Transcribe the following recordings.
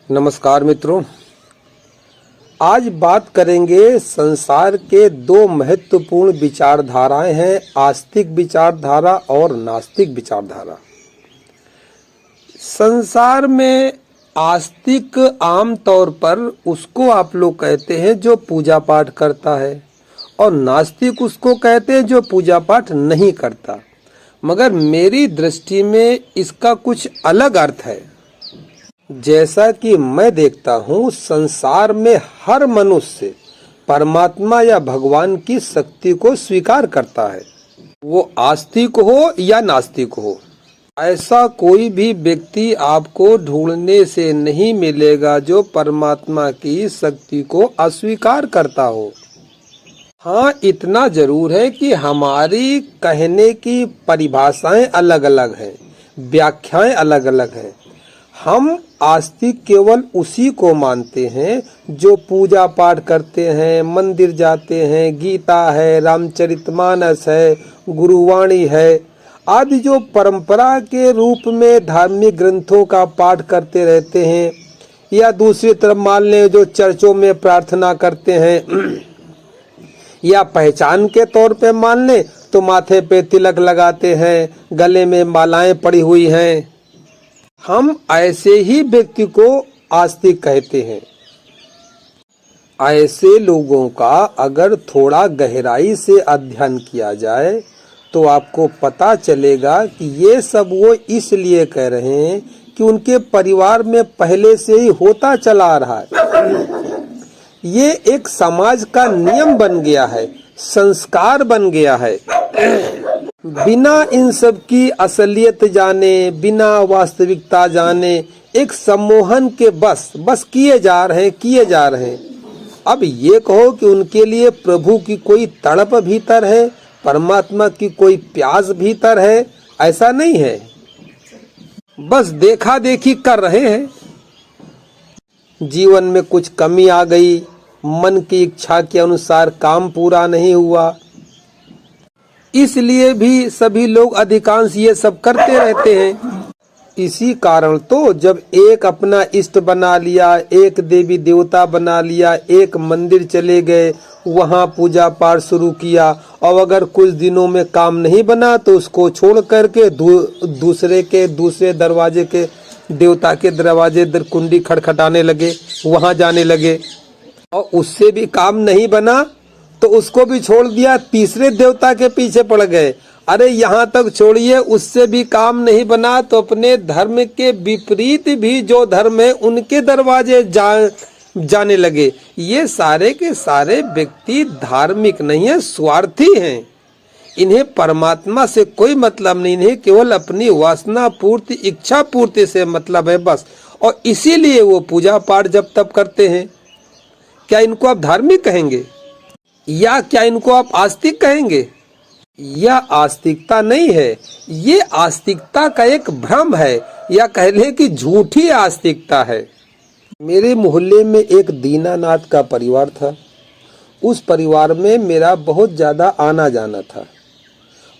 नमस्कार मित्रों, आज बात करेंगे संसार के दो महत्वपूर्ण विचारधाराएं हैं, आस्तिक विचारधारा और नास्तिक विचारधारा। संसार में आस्तिक आम तौर पर उसको आप लोग कहते हैं जो पूजा पाठ करता है और नास्तिक उसको कहते हैं जो पूजा पाठ नहीं करता। मगर मेरी दृष्टि में इसका कुछ अलग अर्थ है। जैसा कि मैं देखता हूँ, संसार में हर मनुष्य परमात्मा या भगवान की शक्ति को स्वीकार करता है, वो आस्तिक हो या नास्तिक हो। ऐसा कोई भी व्यक्ति आपको ढूंढने से नहीं मिलेगा जो परमात्मा की शक्ति को अस्वीकार करता हो। हाँ, इतना जरूर है कि हमारी कहने की परिभाषाएं अलग अलग हैं, व्याख्याएं अलग अलग हैं। हम आस्तिक केवल उसी को मानते हैं जो पूजा पाठ करते हैं, मंदिर जाते हैं, गीता है, रामचरितमानस है, गुरुवाणी है आदि जो परंपरा के रूप में धार्मिक ग्रंथों का पाठ करते रहते हैं। या दूसरी तरफ मान लें जो चर्चों में प्रार्थना करते हैं या पहचान के तौर पे मान लें तो माथे पे तिलक लगाते हैं, गले में मालाएं पड़ी हुई हैं। हम ऐसे ही व्यक्ति को आस्तिक कहते हैं। ऐसे लोगों का अगर थोड़ा गहराई से अध्ययन किया जाए तो आपको पता चलेगा कि ये सब वो इसलिए कह रहे हैं कि उनके परिवार में पहले से ही होता चला आ रहा है। ये एक समाज का नियम बन गया है, संस्कार बन गया है। बिना इन सब की असलियत जाने, बिना वास्तविकता जाने एक सम्मोहन के बस किए जा रहे हैं। अब ये कहो कि उनके लिए प्रभु की कोई तड़प भीतर है, परमात्मा की कोई प्यास भीतर है, ऐसा नहीं है। बस देखा देखी कर रहे हैं। जीवन में कुछ कमी आ गई, मन की इच्छा के अनुसार काम पूरा नहीं हुआ, इसलिए भी सभी लोग अधिकांश ये सब करते रहते हैं। इसी कारण तो जब एक अपना इष्ट बना लिया, एक देवी देवता बना लिया, एक मंदिर चले गए, वहां पूजा पाठ शुरू किया और अगर कुछ दिनों में काम नहीं बना तो उसको छोड़ करके दूसरे दरवाजे के देवता के दरवाजे कुंडी खटखटाने लगे, वहां जाने लगे और उससे भी काम नहीं बना तो उसको भी छोड़ दिया, तीसरे देवता के पीछे पड़ गए। अरे यहाँ तक छोड़िए, उससे भी काम नहीं बना तो अपने धर्म के विपरीत भी जो धर्म है उनके दरवाजे जाने लगे। ये सारे के सारे व्यक्ति धार्मिक नहीं है, स्वार्थी हैं। इन्हें परमात्मा से कोई मतलब नहीं है, केवल अपनी वासना पूर्ति, इच्छा पूर्ति से मतलब है बस। और इसीलिए वो पूजा पाठ जब तब करते हैं। क्या इनको आप धार्मिक कहेंगे या क्या इनको आप आस्तिक कहेंगे? यह आस्तिकता नहीं है, ये आस्तिकता का एक भ्रम है या कह लें कि झूठी आस्तिकता है। मेरे मोहल्ले में एक दीनानाथ का परिवार था। उस परिवार में मेरा बहुत ज्यादा आना जाना था।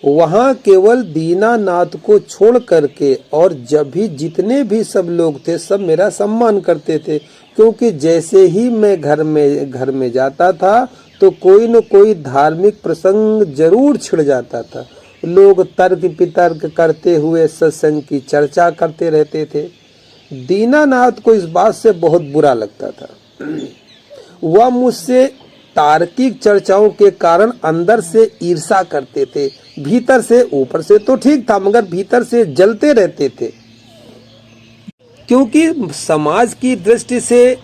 वहाँ केवल दीनानाथ को छोड़ करके और जब भी जितने भी सब लोग थे सब मेरा सम्मान करते थे, क्योंकि जैसे ही मैं घर में जाता था तो कोई न कोई धार्मिक प्रसंग जरूर छिड़ जाता था। लोग तर्क वितर्क करते हुए सत्संग की चर्चा करते रहते थे। दीनानाथ को इस बात से बहुत बुरा लगता था। वह मुझसे तार्किक चर्चाओं के कारण अंदर से ईर्षा करते थे। भीतर से, ऊपर से तो ठीक था मगर भीतर से जलते रहते थे, क्योंकि समाज की दृष्टि से,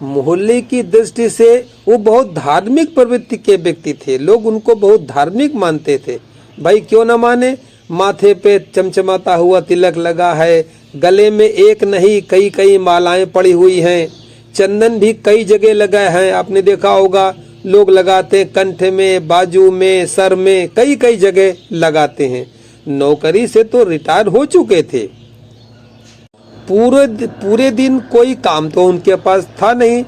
मोहल्ले की दृष्टि से वो बहुत धार्मिक प्रवृत्ति के व्यक्ति थे। लोग उनको बहुत धार्मिक मानते थे। भाई क्यों न माने, माथे पे चमचमाता हुआ तिलक लगा है, गले में एक नहीं कई मालाएं पड़ी हुई हैं, चंदन भी कई जगह लगा है, आपने देखा होगा लोग लगाते, कंठ में, बाजू में, सर में, कई जगह लगाते हैं। नौकरी से तो रिटायर हो चुके थे। पूरे दिन कोई काम तो उनके पास था नहीं,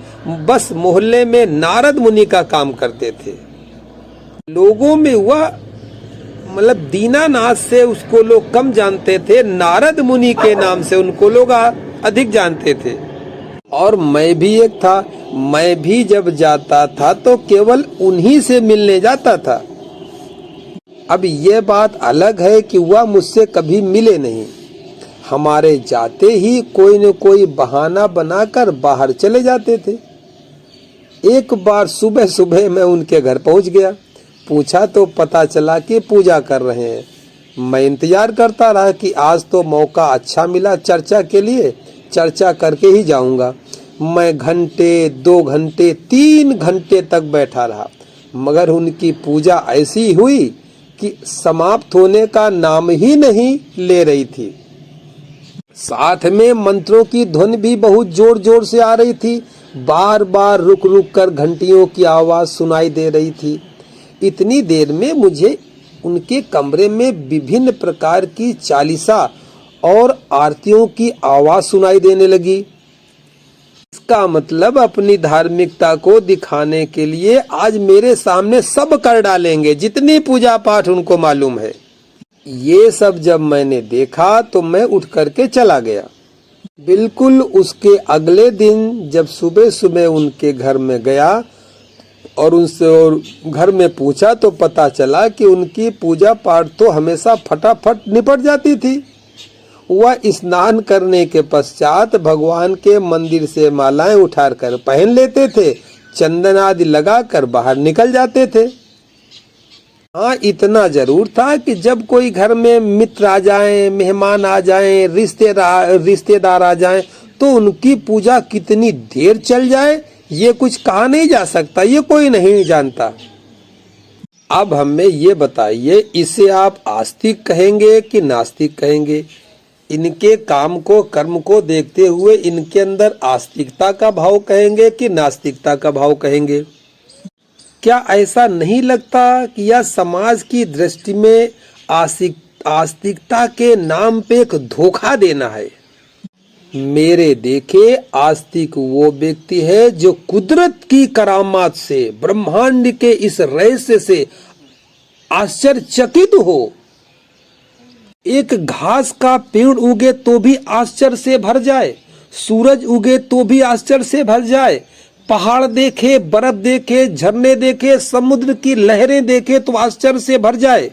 बस मोहल्ले में नारद मुनि का काम करते थे। लोगों में वह मतलब दीनानाथ से उसको लोग कम जानते थे, नारद मुनि के नाम से उनको लोग अधिक जानते थे। और मैं भी एक था। मैं भी जब जाता था तो केवल उन्हीं से मिलने जाता था। अब ये बात अलग है कि वह मुझसे कभी मिले नहीं। हमारे जाते ही कोई न कोई बहाना बनाकर बाहर चले जाते थे। एक बार सुबह सुबह मैं उनके घर पहुंच गया। पूछा तो पता चला कि पूजा कर रहे हैं। मैं इंतजार करता रहा कि आज तो मौका अच्छा मिला चर्चा के लिए, चर्चा करके ही जाऊंगा। मैं घंटे, 2 घंटे, 3 घंटे तक बैठा रहा, मगर उनकी पूजा ऐसी हुई कि समाप्त होने का नाम ही नहीं ले रही थी। साथ में मंत्रों की धुन भी बहुत जोर जोर से आ रही थी। बार बार रुक रुक कर घंटियों की आवाज सुनाई दे रही थी। इतनी देर में मुझे उनके कमरे में विभिन्न प्रकार की चालीसा और आरतियों की आवाज सुनाई देने लगी। इसका मतलब अपनी धार्मिकता को दिखाने के लिए आज मेरे सामने सब कर डालेंगे, जितनी पूजा पाठ उनको मालूम है। ये सब जब मैंने देखा तो मैं उठ करके चला गया। बिल्कुल उसके अगले दिन जब सुबह सुबह उनके घर में गया और उनसे घर में पूछा तो पता चला कि उनकी पूजा पाठ तो हमेशा फटाफट निपट जाती थी। वह स्नान करने के पश्चात भगवान के मंदिर से मालाएं उठाकर पहन लेते थे, चंदन आदि लगाकर बाहर निकल जाते थे। हाँ, इतना जरूर था कि जब कोई घर में मित्र आ जाएं, मेहमान आ जाएं, रिश्तेदार आ जाएं, तो उनकी पूजा कितनी देर चल जाए ये कुछ कहा नहीं जा सकता, ये कोई नहीं जानता। अब हमें ये बताइए, इसे आप आस्तिक कहेंगे कि नास्तिक कहेंगे? इनके काम को, कर्म को देखते हुए इनके अंदर आस्तिकता का भाव कहेंगे कि नास्तिकता का भाव कहेंगे? क्या ऐसा नहीं लगता कि यह समाज की दृष्टि में आस्तिकता के नाम पे एक धोखा देना है? मेरे देखे आस्तिक वो व्यक्ति है जो कुदरत की करामात से, ब्रह्मांड के इस रहस्य से आश्चर्यचकित हो। एक घास का पेड़ उगे तो भी आश्चर्य से भर जाए, सूरज उगे तो भी आश्चर्य से भर जाए, पहाड़ देखे, बर्फ देखे, झरने देखे, समुद्र की लहरें देखे तो आश्चर्य से भर जाए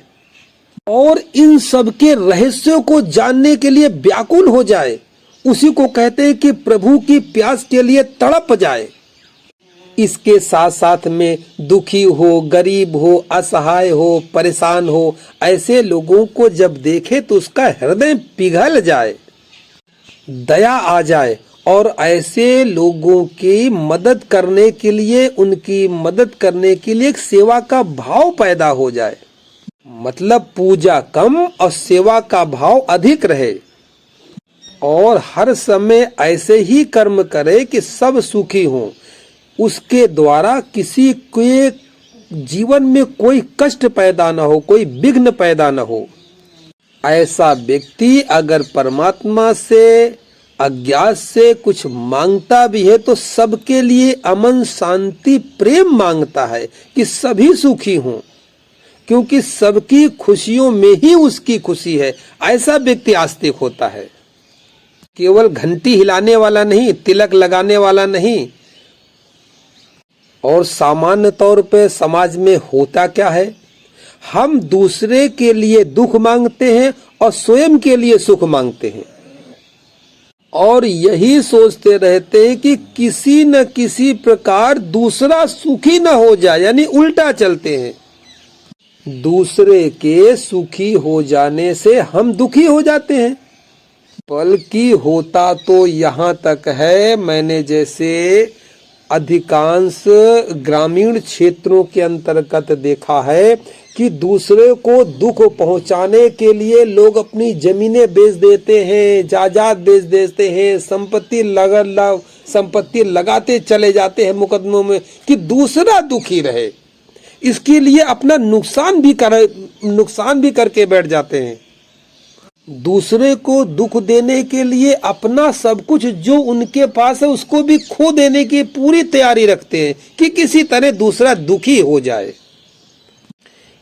और इन सब के रहस्यों को जानने के लिए व्याकुल हो जाए। उसी को कहते हैं कि प्रभु की प्यास के लिए तड़प जाए। इसके साथ साथ में दुखी हो, गरीब हो, असहाय हो, परेशान हो, ऐसे लोगों को जब देखे तो उसका हृदय पिघल जाए, दया आ जाए और ऐसे लोगों की मदद करने के लिए, उनकी मदद करने के लिए एक सेवा का भाव पैदा हो जाए। मतलब पूजा कम और सेवा का भाव अधिक रहे और हर समय ऐसे ही कर्म करे कि सब सुखी हों, उसके द्वारा किसी के जीवन में कोई कष्ट पैदा न हो, कोई विघ्न पैदा न हो। ऐसा व्यक्ति अगर परमात्मा से, अज्ञात से कुछ मांगता भी है तो सबके लिए अमन, शांति, प्रेम मांगता है कि सभी सुखी हों, क्योंकि सबकी खुशियों में ही उसकी खुशी है। ऐसा व्यक्ति आस्तिक होता है। केवल घंटी हिलाने वाला नहीं, तिलक लगाने वाला नहीं। और सामान्य तौर पे समाज में होता क्या है, हम दूसरे के लिए दुख मांगते हैं और स्वयं के लिए सुख मांगते हैं और यही सोचते रहते हैं कि किसी न किसी प्रकार दूसरा सुखी न हो जाए, यानी उल्टा चलते हैं। दूसरे के सुखी हो जाने से हम दुखी हो जाते हैं। बल्कि होता तो यहाँ तक है, मैंने जैसे अधिकांश ग्रामीण क्षेत्रों के अंतर्गत देखा है कि दूसरे को दुख पहुंचाने के लिए लोग अपनी जमीनें बेच देते हैं, जायदाद बेच देते हैं, संपत्ति लगाते चले जाते हैं मुकदमों में कि दूसरा दुखी रहे। इसके लिए अपना नुकसान भी करके बैठ जाते हैं। दूसरे को दुख देने के लिए अपना सब कुछ जो उनके पास है उसको भी खो देने की पूरी तैयारी रखते हैं कि किसी तरह दूसरा दुखी हो जाए।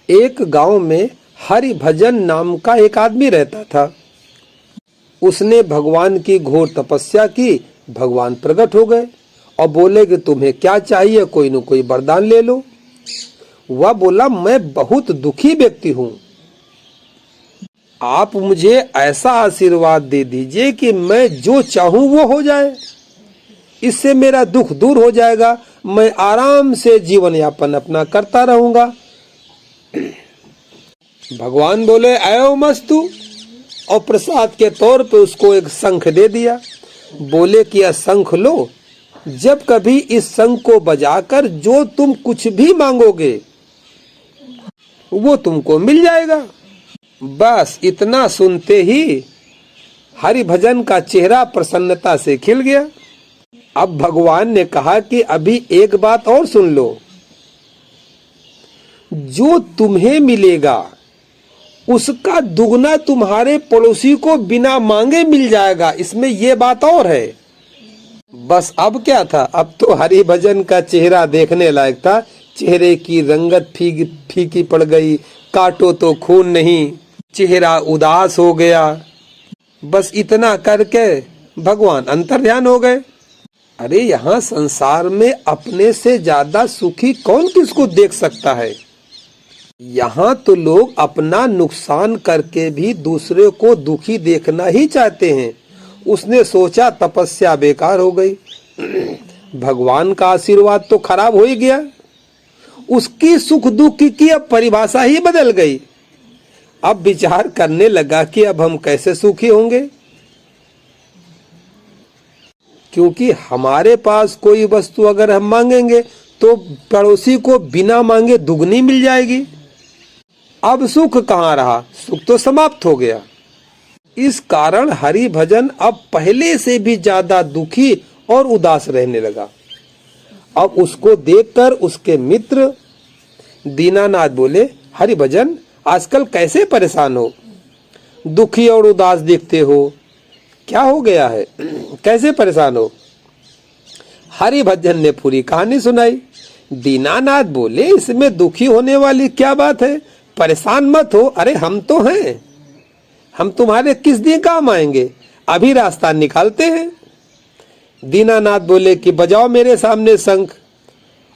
एक गांव में हरिभजन नाम का एक आदमी रहता था। उसने भगवान की घोर तपस्या की, भगवान प्रकट हो गए और बोले कि तुम्हें क्या चाहिए, कोई न कोई वरदान ले लो। वह बोला, मैं बहुत दुखी व्यक्ति हूं, आप मुझे ऐसा आशीर्वाद दे दीजिए कि मैं जो चाहूं वो हो जाए, इससे मेरा दुख दूर हो जाएगा, मैं आराम से जीवन यापन अपना करता रहूंगा। भगवान बोले, आयो मस्तु, और प्रसाद के तौर पे उसको एक शंख दे दिया। बोले कि यह शंख लो, जब कभी इस शंख को बजाकर जो तुम कुछ भी मांगोगे वो तुमको मिल जाएगा। बस इतना सुनते ही हरि भजन का चेहरा प्रसन्नता से खिल गया। अब भगवान ने कहा कि अभी एक बात और सुन लो, जो तुम्हें मिलेगा उसका दुगना तुम्हारे पड़ोसी को बिना मांगे मिल जाएगा, इसमें ये बात और है। बस अब क्या था, अब तो हरि भजन का चेहरा देखने लायक था। चेहरे की रंगत फीकी पड़ गई, काटो तो खून नहीं, चेहरा उदास हो गया। बस इतना करके भगवान अंतर्ध्यान हो गए। अरे यहाँ संसार में अपने से ज्यादा सुखी कौन किसको देख सकता है। यहाँ तो लोग अपना नुकसान करके भी दूसरे को दुखी देखना ही चाहते हैं। उसने सोचा तपस्या बेकार हो गई, भगवान का आशीर्वाद तो खराब हो ही गया। उसकी सुख दुख की अब परिभाषा ही बदल गई। अब विचार करने लगा कि अब हम कैसे सुखी होंगे, क्योंकि हमारे पास कोई वस्तु अगर हम मांगेंगे तो पड़ोसी को बिना मांगे दुगनी मिल जाएगी। अब सुख कहाँ रहा, सुख तो समाप्त हो गया। इस कारण हरि भजन अब पहले से भी ज्यादा दुखी और उदास रहने लगा। अब उसको देखकर उसके मित्र दीनानाथ बोले, हरि भजन आजकल कैसे परेशान हो, दुखी और उदास दिखते हो, क्या हो गया है, कैसे परेशान हो। हरि भजन ने पूरी कहानी सुनाई। दीनानाथ बोले, इसमें दुखी होने वाली क्या बात है, परेशान मत हो। अरे हम तो हैं, हम तुम्हारे किस दिन काम आएंगे, अभी रास्ता निकालते हैं। दीनानाथ बोले कि बजाओ मेरे सामने शंख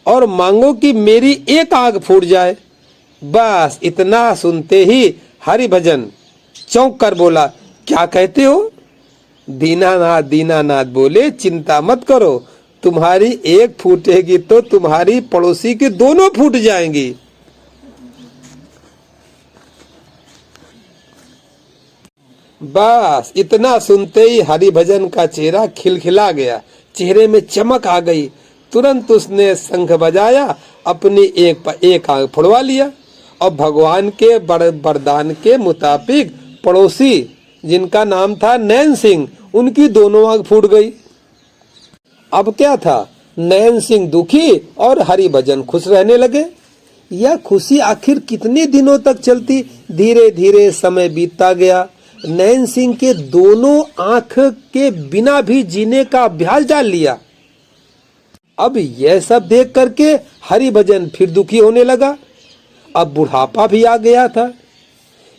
और मांगो कि मेरी एक आंख फूट जाए। बस इतना सुनते ही हरि भजन चौंक कर बोला, क्या कहते हो। दीनानाथ बोले, चिंता मत करो, तुम्हारी एक फूटेगी तो तुम्हारी पड़ोसी की दोनों फूट जाएंगी। बस इतना सुनते ही हरि भजन का चेहरा खिलखिला गया, चेहरे में चमक आ गई। तुरंत उसने शंख बजाया, अपनी एक आंख फुड़वा लिया और भगवान के वरदान के मुताबिक पड़ोसी जिनका नाम था नैन सिंह, उनकी दोनों आंख फूट गई। अब क्या था, नैन सिंह दुखी और हरि भजन खुश रहने लगे। यह खुशी आखिर कितने दिनों तक चलती। धीरे धीरे समय बीतता गया। नैन सिंह के दोनों आंख के बिना भी जीने का अभ्यास डाल लिया। अब यह सब देख करके हरि भजन फिर दुखी होने लगा। अब बुढ़ापा भी आ गया था।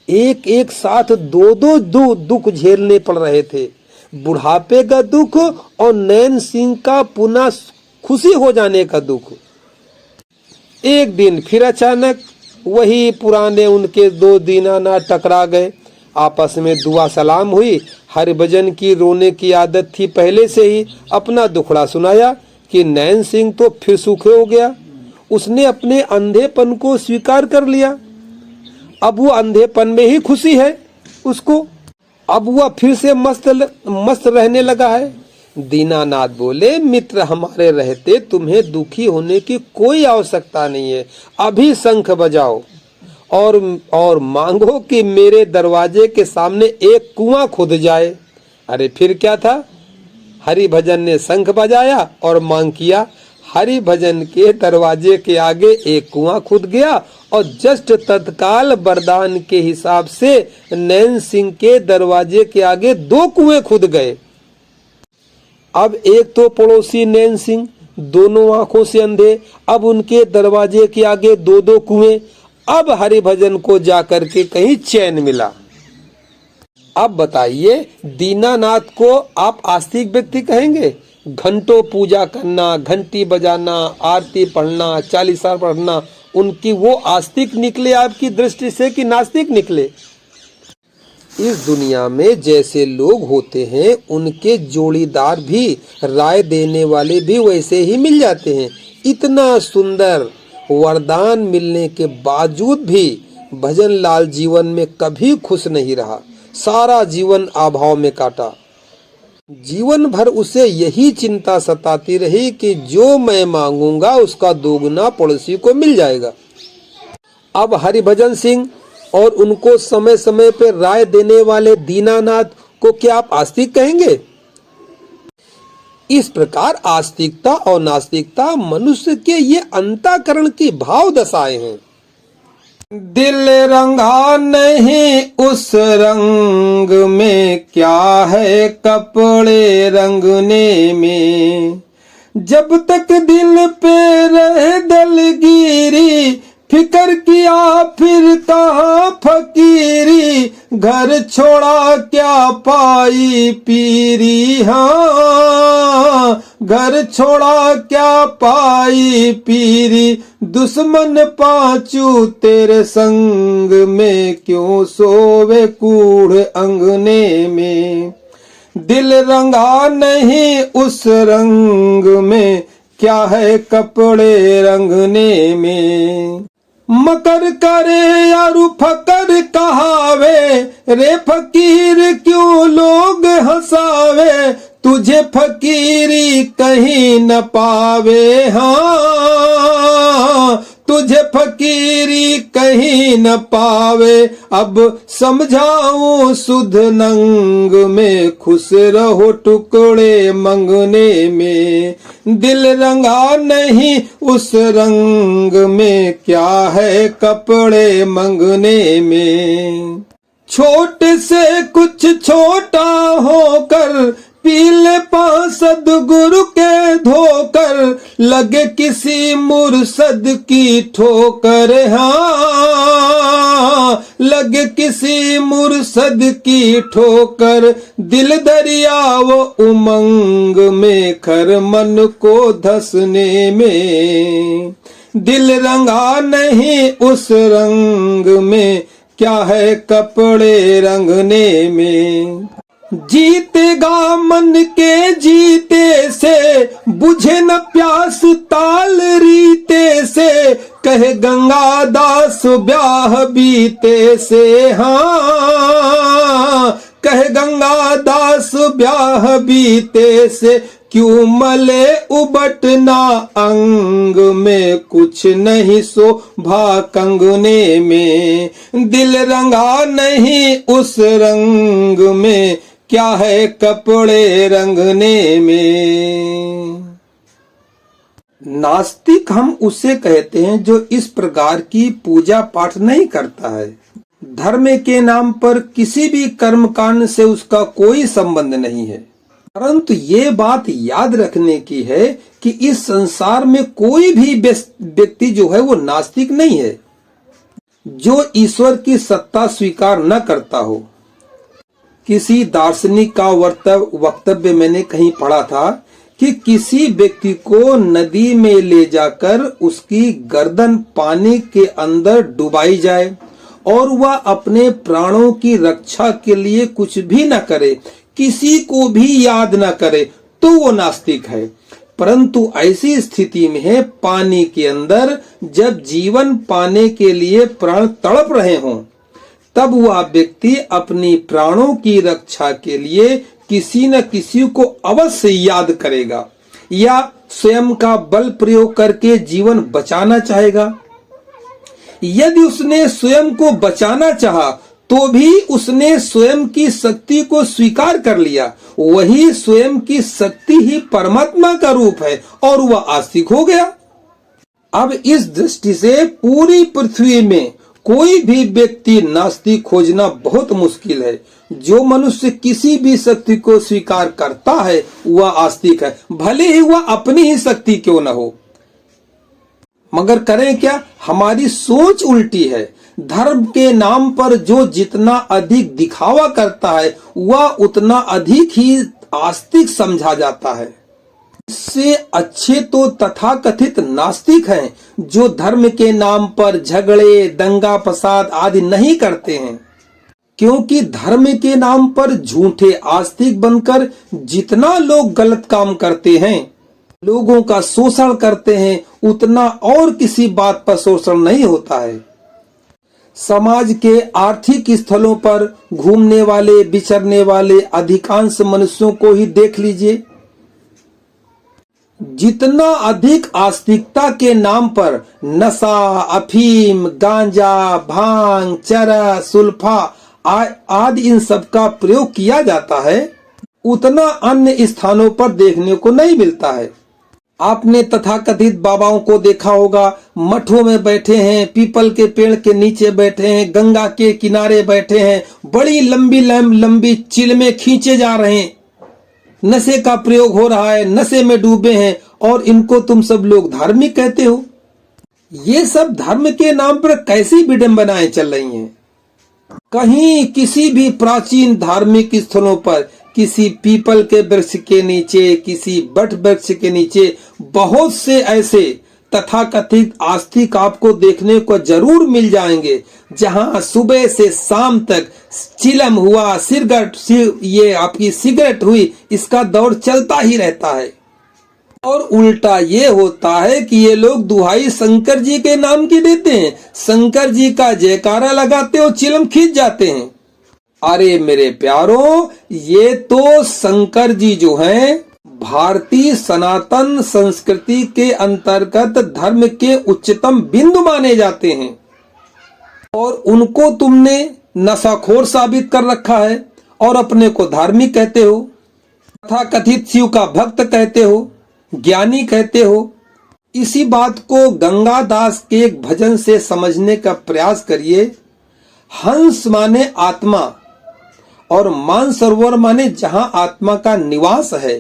एक एक साथ दो दुख झेलने पड़ रहे थे, बुढ़ापे का दुख और नैन सिंह का पुनः खुशी हो जाने का दुख। एक दिन फिर अचानक वही पुराने उनके दो दीनानाथ टकरा गए। आपस में दुआ सलाम हुई। हरि भजन की रोने की आदत थी पहले से ही। अपना दुखड़ा सुनाया कि नैन सिंह तो फिर सूखे हो गया, उसने अपने अंधेपन को स्वीकार कर लिया। अब वो अंधेपन में ही खुशी है उसको। अब वह फिर से मस्त रहने लगा है। दीनानाथ बोले, मित्र हमारे रहते तुम्हें दुखी होने की कोई आवश्यकता नहीं है। अभी शंख बजाओ और मांगो कि मेरे दरवाजे के सामने एक कुआं खुद जाए। अरे फिर क्या था, हरि भजन ने शंख बजाया और मांग किया। हरि भजन के दरवाजे के आगे एक कुआं खुद गया और जस्ट तत्काल वरदान के हिसाब से नैन सिंह के दरवाजे के आगे दो कुएं खुद गए। अब एक तो पड़ोसी नैन सिंह दोनों आंखों से अंधे, अब उनके दरवाजे के आगे दो दो कुएं। अब हरि भजन को जाकर के कहीं चैन मिला। अब बताइए, दीनानाथ को आप आस्तिक व्यक्ति कहेंगे? घंटों पूजा करना, घंटी बजाना, आरती पढ़ना, चालीसा पढ़ना, उनकी वो आस्तिक निकले आपकी दृष्टि से कि नास्तिक निकले? इस दुनिया में जैसे लोग होते हैं, उनके जोड़ीदार भी, राय देने वाले भी वैसे ही मिल जाते हैं। इतना सुंदर वरदान मिलने के बावजूद भी भजन लाल जीवन में कभी खुश नहीं रहा, सारा जीवन अभाव में काटा। जीवन भर उसे यही चिंता सताती रही कि जो मैं मांगूंगा उसका दोगुना पड़ोसी को मिल जाएगा। अब हरिभजन सिंह और उनको समय समय पर राय देने वाले दीनानाथ को क्या आप आस्तिक कहेंगे? इस प्रकार आस्तिकता और नास्तिकता मनुष्य के ये अंतःकरण की भाव दशाएं हैं। दिल रंगा नहीं उस रंग में, क्या है कपड़े रंगने में। जब तक दिल पे रहे दलगिरी, फिकर किया फिर कहाँ फकीरी। घर छोड़ा क्या पाई पीरी, हाँ घर छोड़ा क्या पाई पीरी। दुश्मन पांचू तेरे संग में, क्यों सोवे कूढ़ अंगने में। दिल रंगा नहीं उस रंग में, क्या है कपड़े रंगने में। मकर करे यारू फकर कहावे, रे फकीर क्यों लोग हंसावे। तुझे फकीरी कहीं न पावे, हाँ तुझे फकीरी कहीं न पावे। अब समझाऊं सुध नंग में, खुश रहो टुकड़े मंगने में। दिल रंगा नहीं उस रंग में, क्या है कपड़े मंगने में। छोटे से कुछ छोटा होकर, पीले पांसद गुरु के धोकर। लगे किसी मुर्शद की ठोकर, हाँ लगे किसी मुर्शद की ठोकर। दिल दरिया वो उमंग में, खर मन को धसने में। दिल रंगा नहीं उस रंग में, क्या है कपड़े रंगने में। जीतेगा मन के जीते से, बुझे न प्यास ताल रीते से। कहे गंगा दास ब्याह बीते से, हाँ कहे गंगा दास ब्याह बीते से। क्यों मले उबटना अंग में, कुछ नहीं शोभा कंगने में। दिल रंगा नहीं उस रंग में, क्या है कपड़े रंगने में। नास्तिक हम उसे कहते हैं जो इस प्रकार की पूजा पाठ नहीं करता है। धर्म के नाम पर किसी भी कर्म कांड से उसका कोई संबंध नहीं है। परंतु ये बात याद रखने की है कि इस संसार में कोई भी व्यक्ति जो है वो नास्तिक नहीं है जो ईश्वर की सत्ता स्वीकार न करता हो। किसी दार्शनिक का वक्तव्य मैंने कहीं पढ़ा था कि किसी व्यक्ति को नदी में ले जाकर उसकी गर्दन पानी के अंदर डुबाई जाए और वह अपने प्राणों की रक्षा के लिए कुछ भी न करे, किसी को भी याद न करे, तो वो नास्तिक है। परंतु ऐसी स्थिति में है पानी के अंदर जब जीवन पाने के लिए प्राण तड़प रहे हों, तब वह व्यक्ति अपनी प्राणों की रक्षा के लिए किसी न किसी को अवश्य याद करेगा या स्वयं का बल प्रयोग करके जीवन बचाना चाहेगा। यदि उसने स्वयं को बचाना चाहा तो भी उसने स्वयं की शक्ति को स्वीकार कर लिया। वही स्वयं की शक्ति ही परमात्मा का रूप है और वह आस्तिक हो गया। अब इस दृष्टि से पूरी पृथ्वी में कोई भी व्यक्ति नास्तिक खोजना बहुत मुश्किल है। जो मनुष्य किसी भी शक्ति को स्वीकार करता है वह आस्तिक है, भले ही वह अपनी ही शक्ति क्यों न हो। मगर करें क्या, हमारी सोच उल्टी है। धर्म के नाम पर जो जितना अधिक दिखावा करता है वह उतना अधिक ही आस्तिक समझा जाता है। इससे अच्छे तो तथाकथित नास्तिक हैं जो धर्म के नाम पर झगड़े, दंगा फसाद आदि नहीं करते हैं, क्योंकि धर्म के नाम पर झूठे आस्तिक बनकर जितना लोग गलत काम करते हैं, लोगों का शोषण करते हैं, उतना और किसी बात पर शोषण नहीं होता है। समाज के आर्थिक स्थलों पर घूमने वाले, विचरने वाले अधिकांश मनुष्यों को ही देख लीजिए। जितना अधिक आस्तिकता के नाम पर नशा, अफीम, गांजा, भांग, चरस, सुल्फा आदि इन सब का प्रयोग किया जाता है, उतना अन्य स्थानों पर देखने को नहीं मिलता है। आपने तथाकथित बाबाओं को देखा होगा, मठों में बैठे हैं, पीपल के पेड़ के नीचे बैठे हैं, गंगा के किनारे बैठे हैं, बड़ी लंबी लंबी चिलमें खींचे जा रहे हैं, नशे का प्रयोग हो रहा है, नशे में डूबे हैं, और इनको तुम सब लोग धार्मिक कहते हो। ये सब धर्म के नाम पर कैसी विडंबनाएं चल रही हैं। कहीं किसी भी प्राचीन धार्मिक स्थलों पर किसी पीपल के वृक्ष के नीचे, किसी बट वृक्ष के नीचे बहुत से ऐसे तथाकथित आस्तिक आपको देखने को जरूर मिल जाएंगे, जहां सुबह से शाम तक चिलम हुआ, ये आपकी सिगरेट हुई, इसका दौर चलता ही रहता है। और उल्टा ये होता है कि ये लोग दुहाई शंकर जी के नाम की देते हैं, शंकर जी का जयकारा लगाते हो, चिलम खींच जाते हैं। अरे मेरे प्यारों, ये तो शंकर जी जो हैं भारतीय सनातन संस्कृति के अंतर्गत धर्म के उच्चतम बिंदु माने जाते हैं, और उनको तुमने नशाखोर साबित कर रखा है और अपने को धार्मिक कहते हो, तथाकथित शिव का भक्त कहते हो, ज्ञानी कहते हो। इसी बात को गंगादास के एक भजन से समझने का प्रयास करिए। हंस माने आत्मा और मानसरोवर माने जहां आत्मा का निवास है।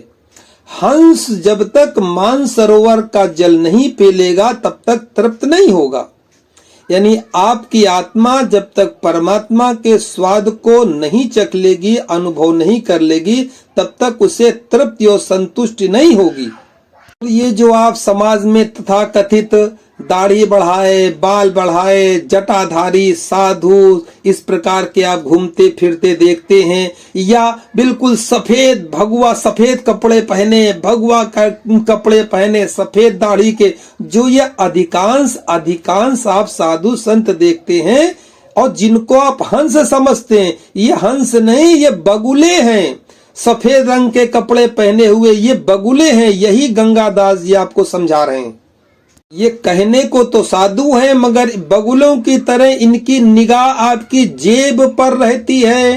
हंस जब तक मानसरोवर का जल नहीं पी लेगा तब तक तृप्त नहीं होगा। यानी आपकी आत्मा जब तक परमात्मा के स्वाद को नहीं चख लेगी, अनुभव नहीं कर लेगी, तब तक उसे तृप्ति और संतुष्टि नहीं होगी। ये जो आप समाज में तथाकथित दाढ़ी बढ़ाए, बाल बढ़ाए, जटाधारी साधु इस प्रकार के आप घूमते फिरते देखते हैं, या बिल्कुल सफेद भगवा, सफेद कपड़े पहने, भगवा कपड़े पहने, सफेद दाढ़ी के, जो ये अधिकांश आप साधु संत देखते हैं और जिनको आप हंस समझते हैं, ये हंस नहीं, ये बगुले हैं। सफेद रंग के कपड़े पहने हुए ये बगुले हैं। यही गंगादास जी आपको समझा रहे हैं। ये कहने को तो साधु हैं, मगर बगुलों की तरह इनकी निगाह आपकी जेब पर रहती है।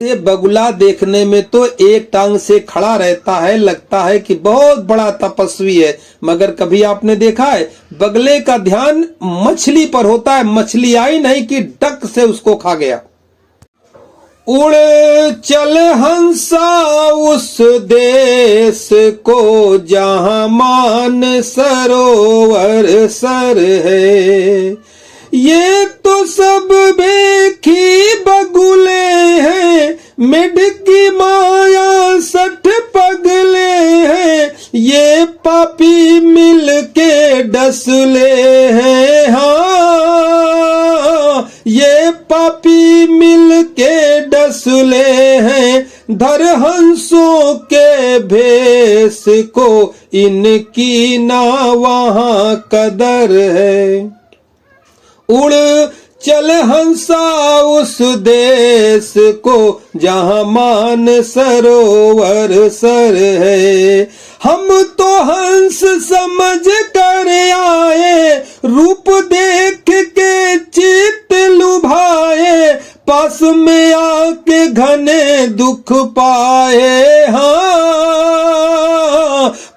ये बगुला देखने में तो एक टांग से खड़ा रहता है, लगता है कि बहुत बड़ा तपस्वी है, मगर कभी आपने देखा है बगले का ध्यान मछली पर होता है। मछली आई नहीं कि डक से उसको खा गया। उड़ चल हंसा उस देश को जहां मान सरोवर सर है। ये तो सब बेखी बगुले हैं, मिड की माया 60 पगले हैं। ये पापी मिल के डसले हैं, हाँ ये पापी मिल के डसले हैं। धर हंसों के भेष को इनकी ना वहां कदर है। उड़ चल हंसा उस देश को जहां मान सरोवर सर है। हम तो हंस समझ कर आए, रूप देख के चित्त लुभाए, पास में आके घने दुख पाए। हाँ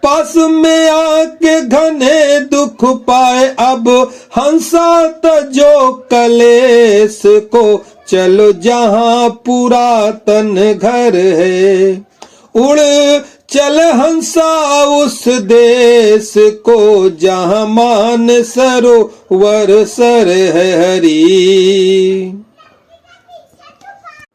पास में आके घने दुख पाए। अब हंसा तजो कलेश को, चलो जहां पुरातन घर है। उड़ चल हंसा उस देश को जहां मान सरोवर सर है हरी।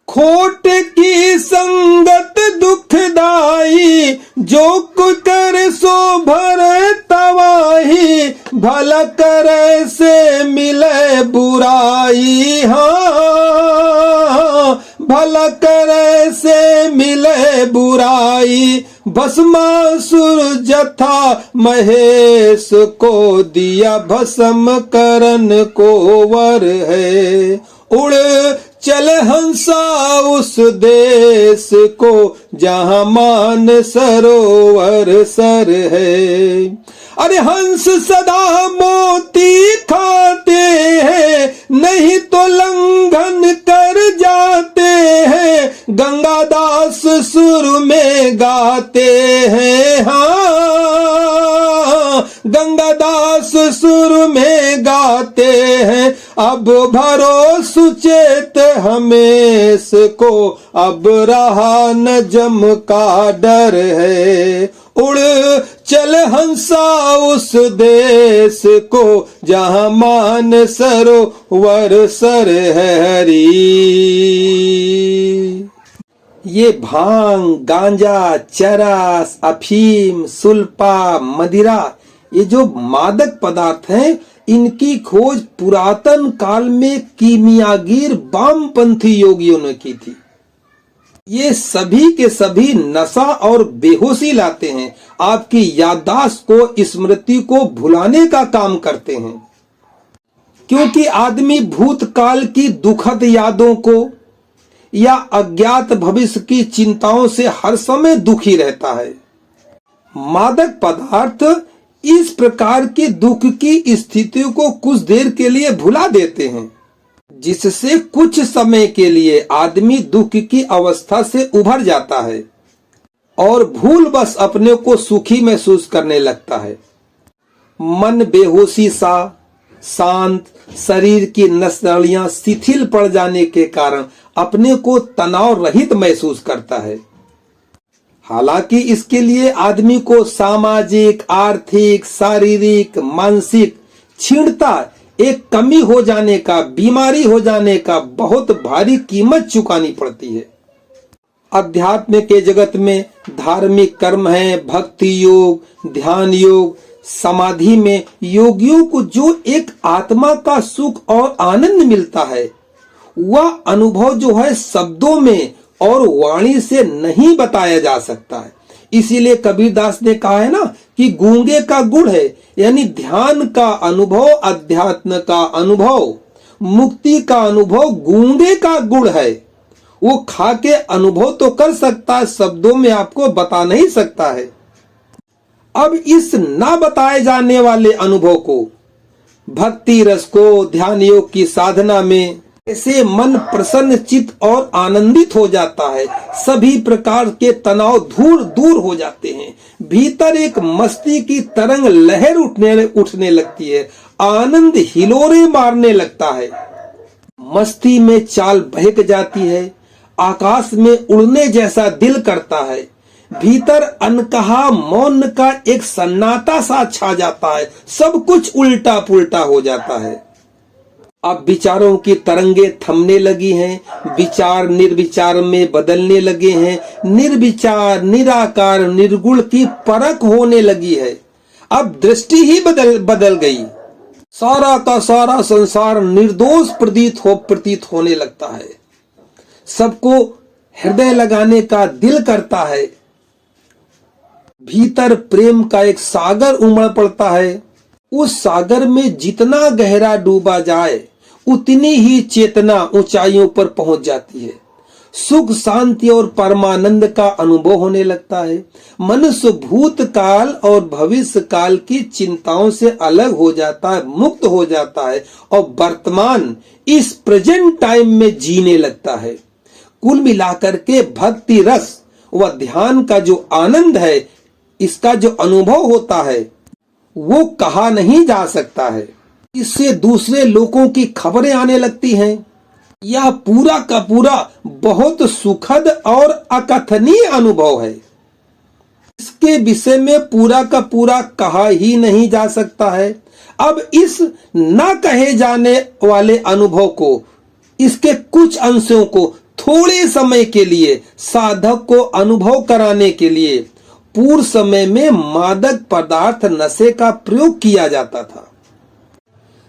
खोट की संगत दुखदाई, जो कुछ कर सो भर तवाही, भला करे से मिले बुराई। हाँ, भला करे से मिले बुराई। भस्मासुर जथा महेश को दिया भस्म करन को वर है। उड़ चल हंसा उस देश को जहां मान सरोवर सर है। अरे हंस सदा मोती खाते हैं, नहीं तो लंघन कर जाते हैं। गंगादास सुर में गाते हैं। हाँ, गंगादास सुर में गाते हैं। अब भरो सुचेत हमेश को, अब रहा न जम का डर है। उड़ चल हंसा उस देश को जहां मान सरोवर सर है हरी। ये भांग, गांजा, चरस, अफीम, सुल्पा, मदिरा, ये जो मादक पदार्थ हैं, इनकी खोज पुरातन काल में कीमियागीर वामपंथी योगियों ने की थी। ये सभी के सभी नशा और बेहोशी लाते हैं, आपकी याददाश्त को, स्मृति को भुलाने का काम करते हैं। क्योंकि आदमी भूतकाल की दुखद यादों को या अज्ञात भविष्य की चिंताओं से हर समय दुखी रहता है। मादक पदार्थ इस प्रकार की दुख की स्थितियों को कुछ देर के लिए भुला देते हैं, जिससे कुछ समय के लिए आदमी दुख की अवस्था से उभर जाता है और भूल बस अपने को सुखी महसूस करने लगता है। मन बेहोशी सा, शांत, शरीर की नसनालियां शिथिल पड़ जाने के कारण अपने को तनाव रहित महसूस करता है। हालांकि इसके लिए आदमी को सामाजिक, आर्थिक, शारीरिक, मानसिक क्षीणता, एक कमी हो जाने का, बीमारी हो जाने का बहुत भारी कीमत चुकानी पड़ती है। अध्यात्म के जगत में धार्मिक कर्म है, भक्ति योग, ध्यान योग, समाधि में योगियों को जो एक आत्मा का सुख और आनंद मिलता है, वह अनुभव जो है शब्दों में और वाणी से नहीं बताया जा सकता है। इसीलिए कबीरदास ने कहा है ना कि गूंगे का गुड़ है, यानी ध्यान का अनुभव, अध्यात्म का अनुभव, मुक्ति का अनुभव गूंगे का गुड़ है। वो खा के अनुभव तो कर सकता है, शब्दों में आपको बता नहीं सकता है। अब इस ना बताए जाने वाले अनुभव को, भक्ति रस को, ध्यान योग की साधना में ऐसे मन प्रसन्न चित्त और आनंदित हो जाता है। सभी प्रकार के तनाव दूर हो जाते हैं। भीतर एक मस्ती की तरंग लहर उठने लगती है। आनंद हिलोरे मारने लगता है। मस्ती में चाल बहक जाती है। आकाश में उड़ने जैसा दिल करता है। भीतर अनकहा मौन का एक सन्नाटा सा छा जाता है। सब कुछ उल्टा पुल्टा हो जाता है। अब विचारों की तरंगे थमने लगी हैं, विचार निर्विचार में बदलने लगे हैं, निर्विचार, निराकार, निर्गुण की परख होने लगी है। अब दृष्टि ही बदल गई। सारा का सारा संसार निर्दोष प्रतीत होने लगता है। सबको हृदय लगाने का दिल करता है। भीतर प्रेम का एक सागर उमड़ पड़ता है। उस सागर में जितना गहरा डूबा जाए उतनी ही चेतना ऊंचाइयों पर पहुंच जाती है। सुख, शांति और परमानंद का अनुभव होने लगता है। मनुष्य भूतकाल और भविष्य काल की चिंताओं से अलग हो जाता है, मुक्त हो जाता है और वर्तमान इस प्रेजेंट टाइम में जीने लगता है। कुल मिलाकर के भक्ति रस व ध्यान का जो आनंद है, इसका जो अनुभव होता है, वो कहा नहीं जा सकता है। इससे दूसरे लोगों की खबरें आने लगती हैं। यह पूरा का पूरा बहुत सुखद और अकथनीय अनुभव है। इसके विषय में पूरा का पूरा कहा ही नहीं जा सकता है। अब इस ना कहे जाने वाले अनुभव को, इसके कुछ अंशों को थोड़े समय के लिए साधक को अनुभव कराने के लिए पूर्व समय में मादक पदार्थ नशे का प्रयोग किया जाता था।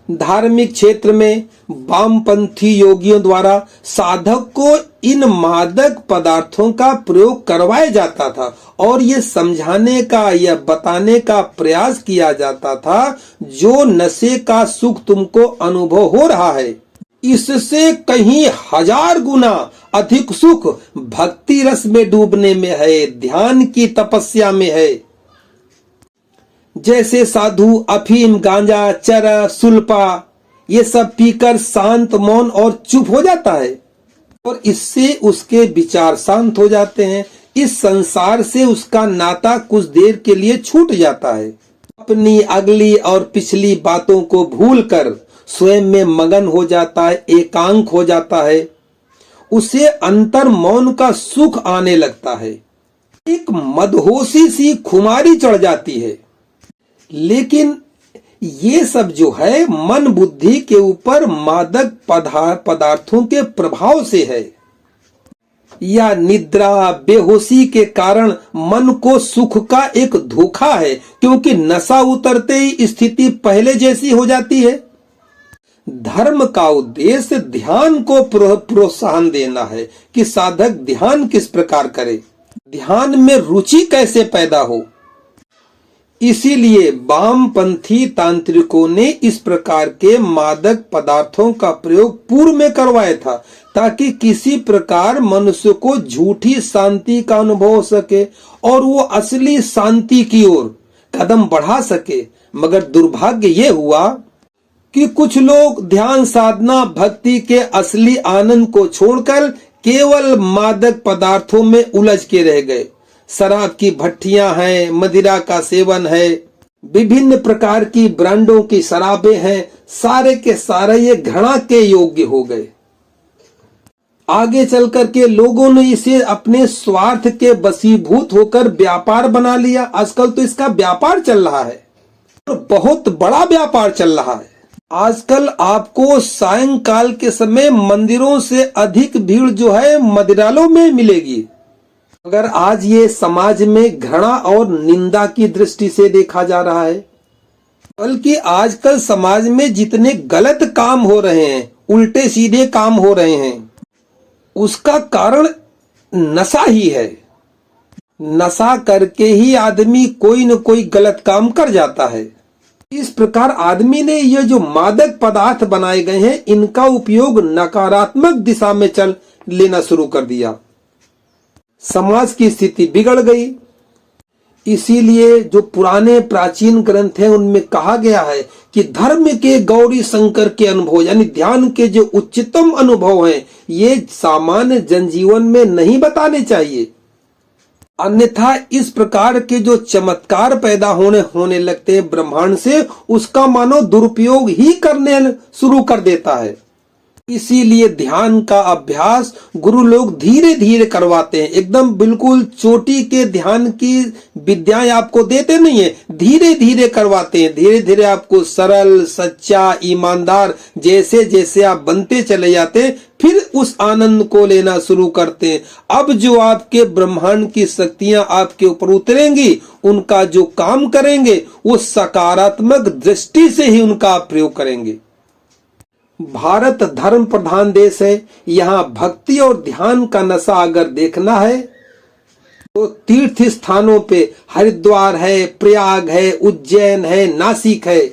धार्मिक क्षेत्र में वामपंथी योगियों द्वारा साधक को इन मादक पदार्थों का प्रयोग करवाया जाता था और ये समझाने का या बताने का प्रयास किया जाता था जो नशे का सुख तुमको अनुभव हो रहा है, इससे कहीं 1000 गुना अधिक सुख भक्ति रस में डूबने में है, ध्यान की तपस्या में है। जैसे साधु अफीम, गांजा, चरस, सुल्फा ये सब पीकर शांत, मौन और चुप हो जाता है और इससे उसके विचार शांत हो जाते हैं। इस संसार से उसका नाता कुछ देर के लिए छूट जाता है। अपनी अगली और पिछली बातों को भूलकर स्वयं में मगन हो जाता है, एकांक हो जाता है। उसे अंतर मौन का सुख आने लगता है। एक मदहोशी सी खुमारी चढ़ जाती है। लेकिन ये सब जो है मन बुद्धि के ऊपर मादक पदार्थों के प्रभाव से है, या निद्रा बेहोशी के कारण मन को सुख का एक धोखा है, क्योंकि नशा उतरते ही स्थिति पहले जैसी हो जाती है। धर्म का उद्देश्य ध्यान को प्रोत्साहन देना है कि साधक ध्यान किस प्रकार करे, ध्यान में रुचि कैसे पैदा हो। इसीलिए वामपंथी तांत्रिकों ने इस प्रकार के मादक पदार्थों का प्रयोग पूर्व में करवाया था ताकि किसी प्रकार मनुष्य को झूठी शांति का अनुभव हो सके और वो असली शांति की ओर कदम बढ़ा सके। मगर दुर्भाग्य ये हुआ कि कुछ लोग ध्यान साधना भक्ति के असली आनंद को छोड़कर केवल मादक पदार्थों में उलझ के रह गए। शराब की भट्टियां हैं, मदिरा का सेवन है, विभिन्न प्रकार की ब्रांडों की शराबें हैं, सारे के सारे ये घृणा के योग्य हो गए। आगे चलकर के लोगों ने इसे अपने स्वार्थ के वशीभूत होकर व्यापार बना लिया। आजकल तो इसका व्यापार चल रहा है और बहुत बड़ा व्यापार चल रहा है। आजकल आपको सायंकाल के समय मंदिरों से अधिक भीड़ जो है मदिरालों में मिलेगी। अगर आज ये समाज में घृणा और निंदा की दृष्टि से देखा जा रहा है, बल्कि आजकल समाज में जितने गलत काम हो रहे हैं, उल्टे सीधे काम हो रहे हैं, उसका कारण नशा ही है। नशा करके ही आदमी कोई न कोई गलत काम कर जाता है। इस प्रकार आदमी ने ये जो मादक पदार्थ बनाए गए हैं, इनका उपयोग नकारात्मक दिशा में चल लेना शुरू कर दिया। समाज की स्थिति बिगड़ गई। इसीलिए जो पुराने प्राचीन ग्रंथ हैं उनमें कहा गया है कि धर्म के गौरी शंकर के अनुभव यानी ध्यान के जो उच्चतम अनुभव हैं, ये सामान्य जनजीवन में नहीं बताने चाहिए। अन्यथा इस प्रकार के जो चमत्कार पैदा होने लगते हैं ब्रह्मांड से, उसका मानो दुरुपयोग ही करने शुरू कर देता है। इसीलिए ध्यान का अभ्यास गुरु लोग धीरे धीरे करवाते हैं। एकदम बिल्कुल चोटी के ध्यान की विद्याएं आपको देते नहीं है, धीरे धीरे करवाते हैं। धीरे धीरे आपको सरल, सच्चा, ईमानदार जैसे जैसे आप बनते चले जाते हैं, फिर उस आनंद को लेना शुरू करते हैं। अब जो आपके ब्रह्मांड की शक्तियां आपके ऊपर उतरेंगी, उनका जो काम करेंगे वो सकारात्मक दृष्टि से ही उनका आप प्रयोग करेंगे। भारत धर्म प्रधान देश है। यहाँ भक्ति और ध्यान का नशा अगर देखना है तो तीर्थ स्थानों पे हरिद्वार है, प्रयाग है, उज्जैन है, नासिक है।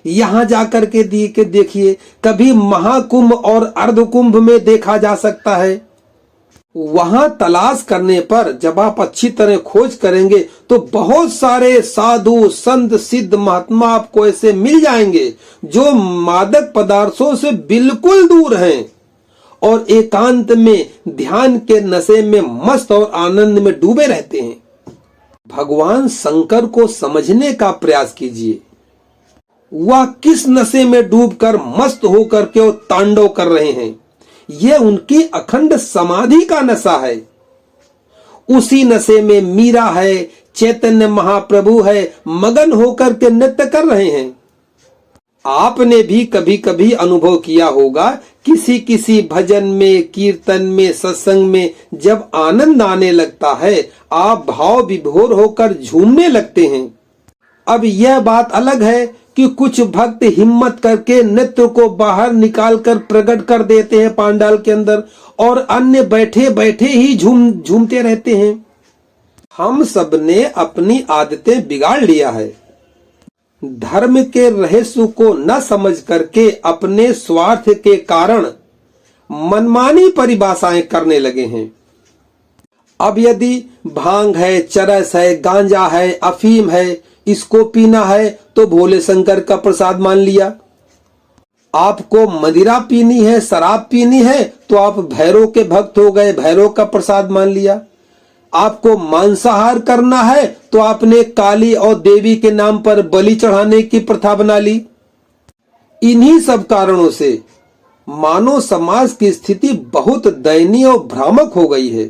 यहाँ जाकर के देखिए, कभी महाकुंभ और अर्धकुंभ में देखा जा सकता है। वहां तलाश करने पर जब आप अच्छी तरह खोज करेंगे तो बहुत सारे साधु संत सिद्ध महात्मा आपको ऐसे मिल जाएंगे जो मादक पदार्थों से बिल्कुल दूर हैं और एकांत में ध्यान के नशे में मस्त और आनंद में डूबे रहते हैं। भगवान शंकर को समझने का प्रयास कीजिए। वह किस नशे में डूबकर मस्त होकर के वो तांडव कर रहे हैं। यह उनकी अखंड समाधि का नशा है। उसी नशे में मीरा है, चैतन्य महाप्रभु है, मगन होकर के नृत्य कर रहे हैं। आपने भी कभी कभी अनुभव किया होगा, किसी किसी भजन में, कीर्तन में, सत्संग में जब आनंद आने लगता है, आप भाव विभोर होकर झूमने लगते हैं। अब यह बात अलग है कि कुछ भक्त हिम्मत करके नृत्य को बाहर निकालकर प्रकट कर देते हैं पांडाल के अंदर, और अन्य बैठे बैठे ही झूमते रहते हैं। हम सब ने अपनी आदतें बिगाड़ लिया है। धर्म के रहस्य को न समझ करके अपने स्वार्थ के कारण मनमानी परिभाषाएं करने लगे हैं। अब यदि भांग है, चरस है, गांजा है, अफीम है, इसको पीना है तो भोले शंकर का प्रसाद मान लिया। आपको मदिरा पीनी है, शराब पीनी है तो आप भैरव के भक्त हो गए, भैरव का प्रसाद मान लिया। आपको मांसाहार करना है तो आपने काली और देवी के नाम पर बलि चढ़ाने की प्रथा बना ली। इन्हीं सब कारणों से मानव समाज की स्थिति बहुत दयनीय और भ्रामक हो गई है।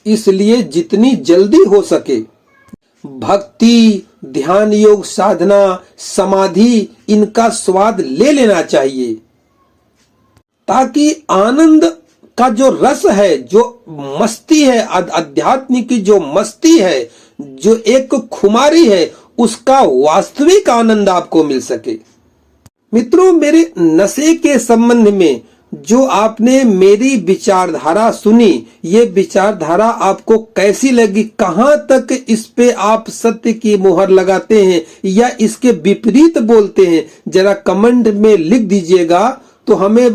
इसलिए जितनी जल्दी हो सके भक्ति, ध्यान, योग, साधना, समाधि, इनका स्वाद ले लेना चाहिए, ताकि आनंद का जो रस है, जो मस्ती है, अध्यात्म की जो मस्ती है, जो एक खुमारी है, उसका वास्तविक आनंद आपको मिल सके। मित्रों, मेरे नशे के संबंध में जो आपने मेरी विचारधारा सुनी, ये विचारधारा आपको कैसी लगी? कहां तक इस पे आप सत्य की मुहर लगाते हैं या इसके विपरीत बोलते हैं? जरा कमेंट में लिख दीजिएगा तो हमें